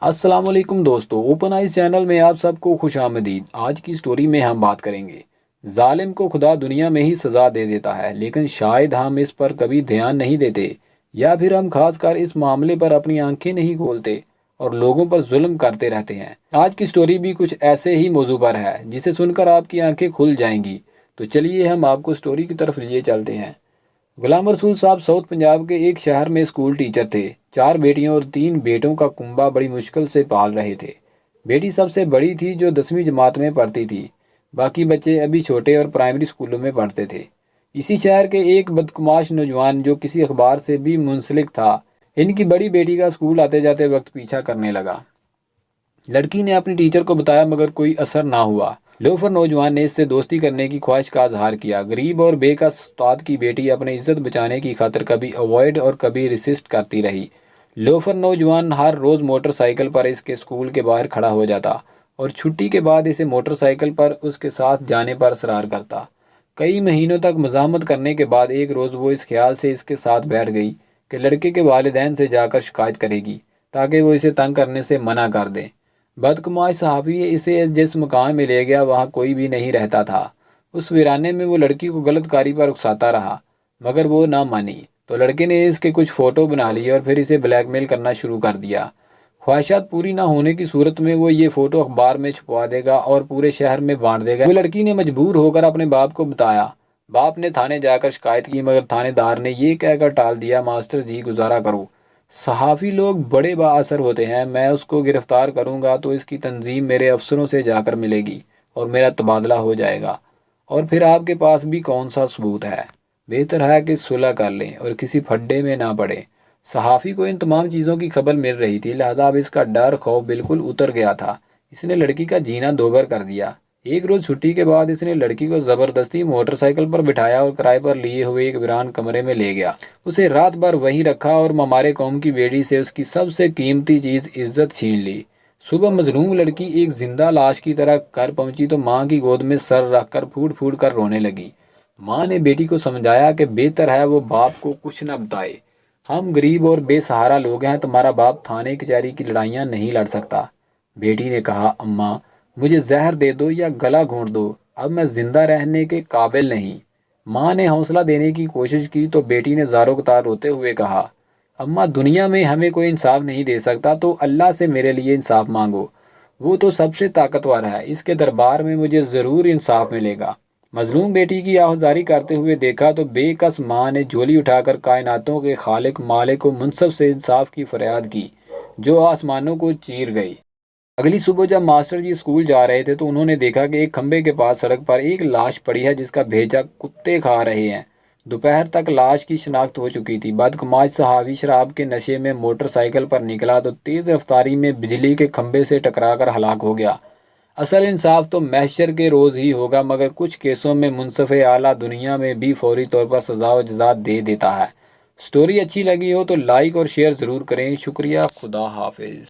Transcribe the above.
السلام علیکم دوستو، اوپن آئیز چینل میں آپ سب کو خوش آمدید۔ آج کی سٹوری میں ہم بات کریں گے ظالم کو خدا دنیا میں ہی سزا دے دیتا ہے، لیکن شاید ہم اس پر کبھی دھیان نہیں دیتے، یا پھر ہم خاص کر اس معاملے پر اپنی آنکھیں نہیں کھولتے اور لوگوں پر ظلم کرتے رہتے ہیں۔ آج کی سٹوری بھی کچھ ایسے ہی موضوع پر ہے جسے سن کر آپ کی آنکھیں کھل جائیں گی۔ تو چلیے ہم آپ کو سٹوری کی طرف لیے چلتے ہیں۔ غلام رسول صاحب ساؤتھ پنجاب کے ایک شہر میں اسکول ٹیچر تھے۔ 4 بیٹیوں اور 3 بیٹوں کا کنبہ بڑی مشکل سے پال رہے تھے۔ بیٹی سب سے بڑی تھی جو 10ویں جماعت میں پڑھتی تھی، باقی بچے ابھی چھوٹے اور پرائمری اسکولوں میں پڑھتے تھے۔ اسی شہر کے ایک بدقماش نوجوان جو کسی اخبار سے بھی منسلک تھا، ان کی بڑی بیٹی کا اسکول آتے جاتے وقت پیچھا کرنے لگا۔ لڑکی نے اپنی ٹیچر کو بتایا مگر کوئی اثر نہ ہوا۔ لوفر نوجوان نے اس سے دوستی کرنے کی خواہش کا اظہار کیا۔ غریب اور بے کس استاد کی بیٹی اپنی عزت بچانے کی خاطر کبھی اوائڈ اور کبھی ریسسٹ کرتی رہی۔ لوفر نوجوان ہر روز موٹر سائیکل پر اس کے اسکول کے باہر کھڑا ہو جاتا اور چھٹی کے بعد اسے موٹر سائیکل پر اس کے ساتھ جانے پر اصرار کرتا۔ کئی مہینوں تک مزاحمت کرنے کے بعد ایک روز وہ اس خیال سے اس کے ساتھ بیٹھ گئی کہ لڑکے کے والدین سے جا کر شکایت کرے گی تاکہ وہ اسے تنگ کرنے سے منع کر دیں۔ بدقماش صحافی اسے جس مکان میں لے گیا وہاں کوئی بھی نہیں رہتا تھا۔ اس ویرانے میں وہ لڑکی کو غلط کاری پر اکساتا رہا مگر وہ نہ مانی، تو لڑکے نے اس کے کچھ فوٹو بنا لیے اور پھر اسے بلیک میل کرنا شروع کر دیا۔ خواہشات پوری نہ ہونے کی صورت میں وہ یہ فوٹو اخبار میں چھپوا دے گا اور پورے شہر میں بانٹ دے گا۔ وہ لڑکی نے مجبور ہو کر اپنے باپ کو بتایا۔ باپ نے تھانے جا کر شکایت کی مگر تھانے دار نے یہ کہہ کر ٹال دیا، ماسٹر جی گزارا کرو، صحافی لوگ بڑے با اثر ہوتے ہیں، میں اس کو گرفتار کروں گا تو اس کی تنظیم میرے افسروں سے جا کر ملے گی اور میرا تبادلہ ہو جائے گا، اور پھر آپ کے پاس بھی کون سا ثبوت ہے؟ بہتر ہے کہ صلح کر لیں اور کسی پھڈے میں نہ پڑیں۔ صحافی کو ان تمام چیزوں کی خبر مل رہی تھی، لہذا اب اس کا ڈر خوف بالکل اتر گیا تھا۔ اس نے لڑکی کا جینا دوبر کر دیا۔ ایک روز چھٹی کے بعد اس نے لڑکی کو زبردستی موٹر سائیکل پر بٹھایا اور کرائے پر لیے ہوئے ایک ویران کمرے میں لے گیا۔ اسے رات بھر وہیں رکھا اور ممارے قوم کی بیٹی سے اس کی سب سے قیمتی چیز عزت چھین لی۔ صبح مظلوم لڑکی ایک زندہ لاش کی طرح گھر پہنچی تو ماں کی گود میں سر رکھ کر پھوٹ پھوٹ کر رونے لگی۔ ماں نے بیٹی کو سمجھایا کہ بہتر ہے وہ باپ کو کچھ نہ بتائے، ہم غریب اور بے سہارا لوگ ہیں، تمہارا باپ تھانے کچہری کی لڑائیاں نہیں لڑ سکتا۔ بیٹی نے کہا، اماں مجھے زہر دے دو یا گلا گھونٹ دو، اب میں زندہ رہنے کے قابل نہیں۔ ماں نے حوصلہ دینے کی کوشش کی تو بیٹی نے زاروں کتار روتے ہوئے کہا، اماں دنیا میں ہمیں کوئی انصاف نہیں دے سکتا تو اللہ سے میرے لیے انصاف مانگو، وہ تو سب سے طاقتور ہے، اس کے دربار میں مجھے ضرور انصاف ملے گا۔ مظلوم بیٹی کی آہوزاری کرتے ہوئے دیکھا تو بے کس ماں نے جھولی اٹھا کر کائناتوں کے خالق مالک و منصف سے انصاف کی فریاد کی جو آسمانوں کو چیر گئی۔ اگلی صبح جب ماسٹر جی اسکول جا رہے تھے تو انہوں نے دیکھا کہ ایک کھمبے کے پاس سڑک پر ایک لاش پڑی ہے جس کا بھیجا کتے کھا رہے ہیں۔ دوپہر تک لاش کی شناخت ہو چکی تھی۔ بدقماش صحافی شراب کے نشے میں موٹر سائیکل پر نکلا تو تیز رفتاری میں بجلی کے کھمبے سے ٹکرا کر ہلاک ہو گیا۔ اصل انصاف تو محشر کے روز ہی ہوگا، مگر کچھ کیسوں میں منصف اعلیٰ دنیا میں بھی فوری طور پر سزا و جزا دے دیتا ہے۔ سٹوری اچھی لگی ہو تو لائک اور شیئر ضرور کریں۔ شکریہ، خدا حافظ۔